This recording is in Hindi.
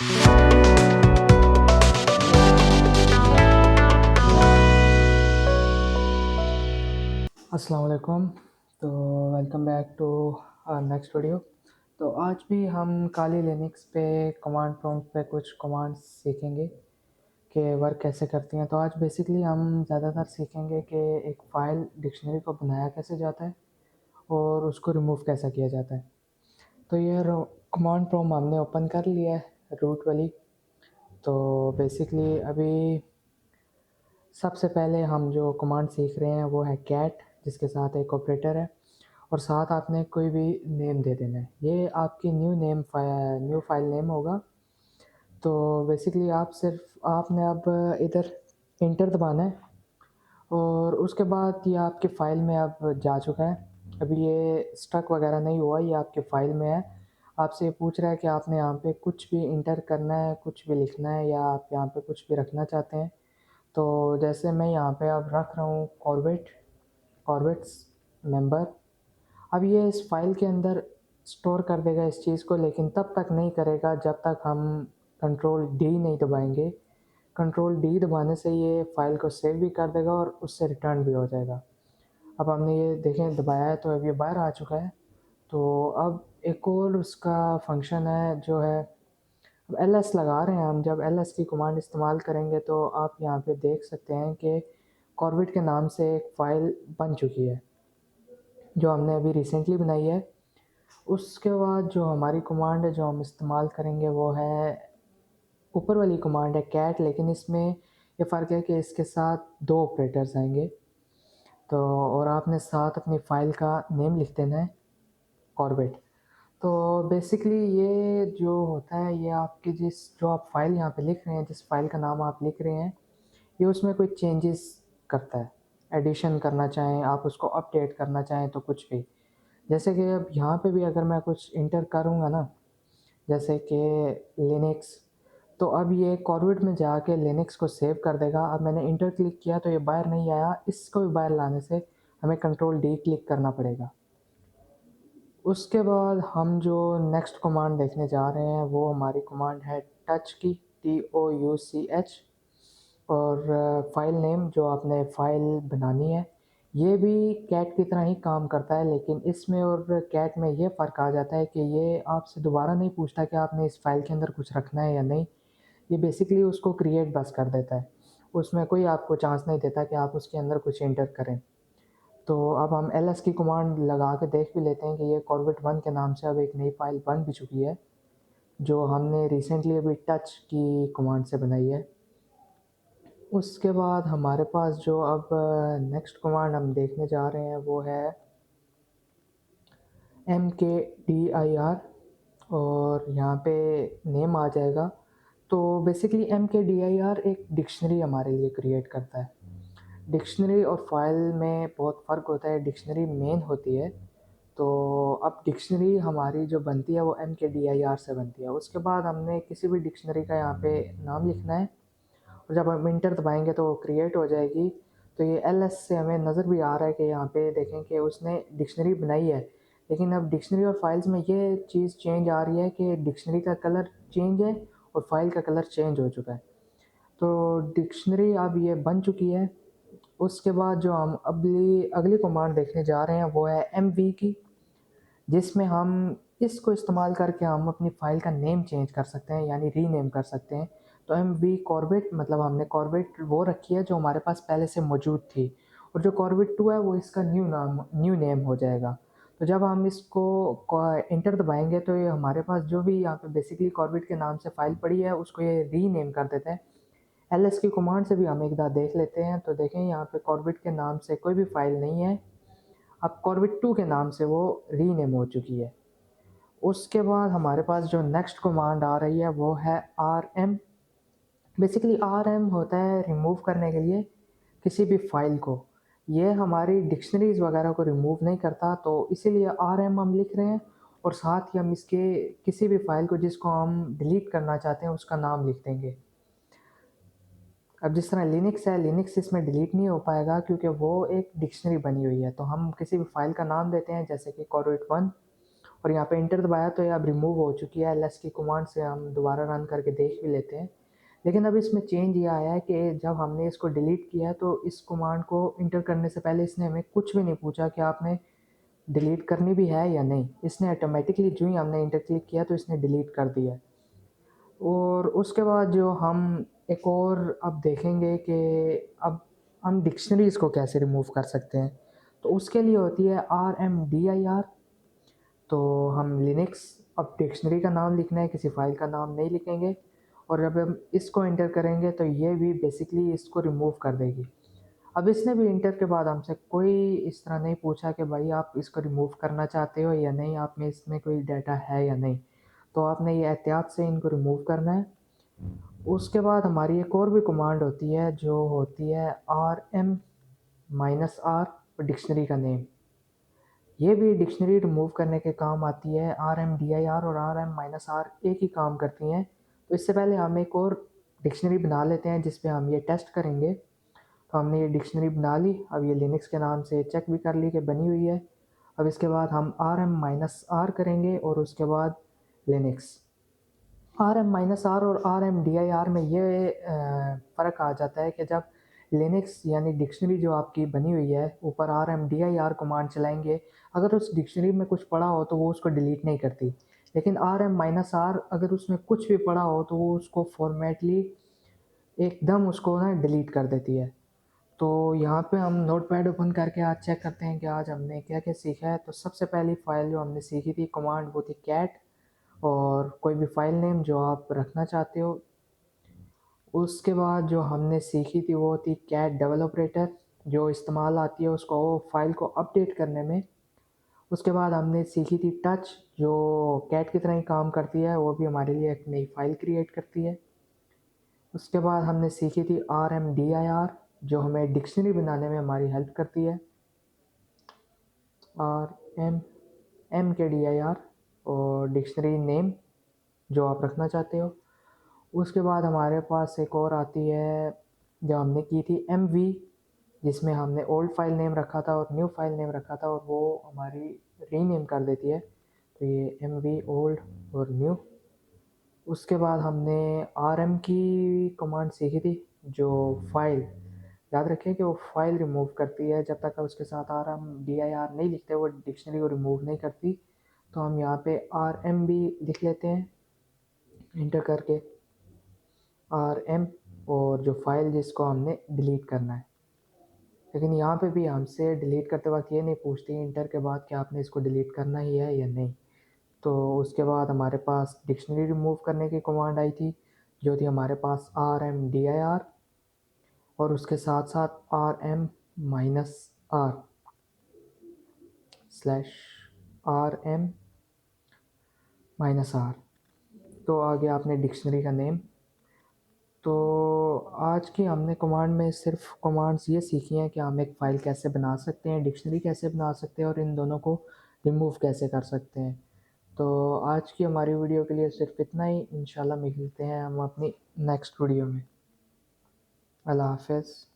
अस्सलाम वालेकुम। तो welcome back to next video. तो आज भी हम काली लिनक्स पे कमांड प्रॉम्प्ट पे कुछ कमांड्स सीखेंगे कि वर्क कैसे करती हैं। तो आज बेसिकली हम ज़्यादातर सीखेंगे कि एक फ़ाइल डिक्शनरी को बनाया कैसे जाता है और उसको रिमूव कैसे किया जाता है। तो ये कमांड प्रॉम्प्ट हमने ओपन कर लिया है रूट वाली। तो बेसिकली अभी सबसे पहले हम जो कमांड सीख रहे हैं वो है कैट, जिसके साथ एक ऑपरेटर है और साथ आपने कोई भी नेम दे देना है। ये आपकी न्यू फाइल नेम होगा। तो बेसिकली आपने अब इधर इंटर दबाना है और उसके बाद ये आपकी फ़ाइल में अब जा चुका है। अभी ये स्टक वगैरह नहीं हुआ, ये आपकी फ़ाइल में है। आपसे ये पूछ रहा है कि आपने यहाँ पे कुछ भी इंटर करना है, कुछ भी लिखना है या आप यहाँ पे कुछ भी रखना चाहते हैं। तो जैसे मैं यहाँ पे अब रख रहा हूँ कॉर्बेट्स मेंबर। अब ये इस फाइल के अंदर स्टोर कर देगा इस चीज़ को, लेकिन तब तक नहीं करेगा जब तक हम कंट्रोल डी नहीं दबाएंगे। कंट्रोल डी दबाने से ये फ़ाइल को सेव भी कर देगा और उससे रिटर्न भी हो जाएगा। अब हमने ये देखें दबाया है तो अब ये बाहर आ चुका है। तो अब एक और उसका फंक्शन है जो है, अब एल एस लगा रहे हैं हम। जब एल एस की कमांड इस्तेमाल करेंगे तो आप यहाँ पे देख सकते हैं कि कॉर्बेट के नाम से एक फ़ाइल बन चुकी है जो हमने अभी रिसेंटली बनाई है। उसके बाद जो हमारी कमांड है जो हम इस्तेमाल करेंगे वो है ऊपर वाली कमांड है कैट, लेकिन इसमें ये फ़र्क है कि इसके साथ दो ऑपरेटर्स आएंगे। तो और आपने साथ अपनी फ़ाइल का नेम लिख देना है कॉर्बेट। तो बेसिकली ये जो होता है ये आपकी जो आप फ़ाइल यहाँ पे लिख रहे हैं, जिस फ़ाइल का नाम आप लिख रहे हैं, ये उसमें कोई चेंजेस करता है। एडिशन करना चाहें आप, उसको अपडेट करना चाहें तो कुछ भी। जैसे कि अब यहाँ पे भी अगर मैं कुछ इंटर करूँगा ना, जैसे कि लिनक्स, तो अब ये कॉर्बेट में जाके लिनक्स को सेव कर देगा। अब मैंने इंटर क्लिक किया तो ये बाहर नहीं आया। इसको भी बाहर लाने से हमें कंट्रोल डी क्लिक करना पड़ेगा। उसके बाद हम जो नेक्स्ट कमांड देखने जा रहे हैं वो हमारी कमांड है टच की, TOUCH। और फाइल नेम जो आपने फ़ाइल बनानी है ये भी कैट की तरह ही काम करता है, लेकिन इसमें और कैट में ये फ़र्क आ जाता है कि ये आपसे दोबारा नहीं पूछता कि आपने इस फ़ाइल के अंदर कुछ रखना है या नहीं। ये बेसिकली उसको क्रिएट बस कर देता है। उसमें कोई आपको चांस नहीं देता कि आप उसके अंदर कुछ एंटर करें। तो अब हम ls की कमांड लगा के देख भी लेते हैं कि ये कॉर्बेट 1 के नाम से अब एक नई फ़ाइल बन भी चुकी है जो हमने रिसेंटली अभी टच की कमांड से बनाई है। उसके बाद हमारे पास जो अब नेक्स्ट कमांड हम देखने जा रहे हैं वो है mkdir। और यहाँ पे नेम आ जाएगा। तो बेसिकली mkdir एक डिक्शनरी हमारे लिए क्रिएट करता है। डिक्शनरी और फाइल में बहुत फ़र्क होता है। डिक्शनरी मेन होती है, तो अब डिक्शनरी हमारी जो बनती है वो mkdir से बनती है। उसके बाद हमने किसी भी डिक्शनरी का यहाँ पे नाम लिखना है और जब हम इंटर दबाएंगे तो वो क्रिएट हो जाएगी। तो ये ls से हमें नज़र भी आ रहा है कि यहाँ पे देखें कि उसने डिक्शनरी बनाई है, लेकिन अब डिक्शनरी और फाइल्स में ये चीज़ चेंज आ रही है कि डिक्शनरी का कलर चेंज है और फाइल का कलर चेंज हो चुका है। तो डिक्शनरी अब ये बन चुकी है। उसके बाद जो हम अगली अगली कमांड देखने जा रहे हैं वो है mv की, जिसमें हम इसको इस्तेमाल करके हम अपनी फ़ाइल का नेम चेंज कर सकते हैं, यानी रीनेम कर सकते हैं। तो mv कॉर्बेट मतलब हमने कॉर्बेट वो रखी है जो हमारे पास पहले से मौजूद थी, और जो कॉर्बेट 2 है वो इसका न्यू नेम हो जाएगा। तो जब हम इसको इंटर दबाएंगे तो ये हमारे पास जो भी यहाँ पे बेसिकली कॉर्बेट के नाम से फ़ाइल पड़ी है उसको ये रीनेम कर देते हैं। ls की कमांड से भी हम एक बार देख लेते हैं। तो देखें यहाँ पे कॉर्बेट के नाम से कोई भी फ़ाइल नहीं है, अब कॉर्बेट 2 के नाम से वो रीनेम हो चुकी है। उसके बाद हमारे पास जो नेक्स्ट कमांड आ रही है वो है rm। बेसिकली rm होता है रिमूव करने के लिए किसी भी फाइल को। ये हमारी डिक्शनरीज वगैरह को रिमूव नहीं करता, तो इसीलिए rm हम लिख रहे हैं और साथ ही हम इसके किसी भी फाइल को जिसको हम डिलीट करना चाहते हैं उसका नाम लिख देंगे। अब जिस तरह लिनक्स है, लिनक्स इसमें डिलीट नहीं हो पाएगा क्योंकि वो एक डिक्शनरी बनी हुई है। तो हम किसी भी फाइल का नाम देते हैं जैसे कि corvet1, और यहाँ पे इंटर दबाया तो ये अब रिमूव हो चुकी है। ls की कमांड से हम दोबारा रन करके देख भी लेते हैं। लेकिन अब इसमें चेंज ये आया है कि जब हमने इसको डिलीट किया तो इस कमांड को इंटर करने से पहले इसने हमें कुछ भी नहीं पूछा कि आपने डिलीट करनी भी है या नहीं। इसने ऑटोमेटिकली जो ही हमने इंटर क्लिक किया तो इसने डिलीट कर दिया। और उसके बाद जो हम एक और अब देखेंगे कि अब हम डिक्शनरीज़ को कैसे रिमूव कर सकते हैं। तो उसके लिए होती है RMDIR। तो हम लिनक्स अब डिक्शनरी का नाम लिखना है, किसी फाइल का नाम नहीं लिखेंगे। और जब हम इसको इंटर करेंगे तो ये भी बेसिकली इसको रिमूव कर देगी। अब इसने भी इंटर के बाद हमसे कोई इस तरह नहीं पूछा कि भाई आप इसको रिमूव करना चाहते हो या नहीं, आप में इसमें कोई डाटा है या नहीं। तो आपने ये एहतियात से इनको रिमूव करना है। उसके बाद हमारी एक और भी कमांड होती है जो होती है RM-R डिक्शनरी का नेम। ये भी डिक्शनरी रिमूव करने के काम आती है। RMDIR और RM-R एक ही काम करती हैं। तो इससे पहले हम एक और डिक्शनरी बना लेते हैं जिस पे हम ये टेस्ट करेंगे। तो हमने ये डिक्शनरी बना ली। अब ये लिनक्स के नाम से चेक भी कर ली कि बनी हुई है। अब इसके बाद हम RM-R करेंगे और उसके बाद लिनक्स। RM-R और RMDIR में ये फ़र्क आ जाता है कि जब लिनक्स यानी डिक्शनरी जो आपकी बनी हुई है ऊपर RMDIR कमांड चलाएंगे, अगर उस डिक्शनरी में कुछ पड़ा हो तो वो उसको डिलीट नहीं करती। लेकिन RM-R अगर उसमें कुछ भी पड़ा हो तो वो उसको फॉर्मेटली एकदम उसको ना डिलीट कर देती है। तो यहाँ पे हम नोटपैड ओपन करके आज चेक करते हैं कि आज हमने क्या क्या सीखा है। तो सबसे पहली फ़ाइल जो हमने सीखी थी कमांड वो थी कैट, और कोई भी फ़ाइल नेम जो आप रखना चाहते हो। उसके बाद जो हमने सीखी थी वो थी कैट डबल ऑपरेटर जो इस्तेमाल आती है उसको फ़ाइल को अपडेट करने में। उसके बाद हमने सीखी थी टच जो कैट की तरह ही काम करती है, वो भी हमारे लिए एक नई फ़ाइल क्रिएट करती है। उसके बाद हमने सीखी थी RMDIR जो हमें डिक्शनरी बनाने में हमारी हेल्प करती है। RMDIR और डिक्शनरी नेम जो आप रखना चाहते हो। उसके बाद हमारे पास एक और आती है जो हमने की थी MV, जिसमें हमने ओल्ड फाइल नेम रखा था और न्यू फाइल नेम रखा था और वो हमारी रीनेम कर देती है। तो ये MV ओल्ड और न्यू। उसके बाद हमने RM की कमांड सीखी थी जो फाइल, याद रखें कि वो फाइल रिमूव करती है। जब तक उसके साथ RMDIR नहीं लिखते वो डिक्शनरी को रिमूव नहीं करती। तो हम यहाँ पे RM भी लिख लेते हैं इंटर करके RM, और जो फाइल जिसको हमने डिलीट करना है। लेकिन यहाँ पे भी हमसे डिलीट करते वक्त ये नहीं पूछती इंटर के बाद कि आपने इसको डिलीट करना ही है या नहीं। तो उसके बाद हमारे पास डिक्शनरी रिमूव करने की कमांड आई थी जो थी हमारे पास RMDIR और उसके साथ साथ RM-R स्लैश RM-R। तो आ गया आपने डिक्शनरी का नेम। तो आज की हमने कमांड में सिर्फ कमांड्स ये सीखी हैं कि हम एक फ़ाइल कैसे बना सकते हैं, डिक्शनरी कैसे बना सकते हैं और इन दोनों को रिमूव कैसे कर सकते हैं। तो आज की हमारी वीडियो के लिए सिर्फ इतना ही। इंशाल्लाह मिलते हैं हम अपनी नेक्स्ट वीडियो में। अल्लाह हाफ़िज़।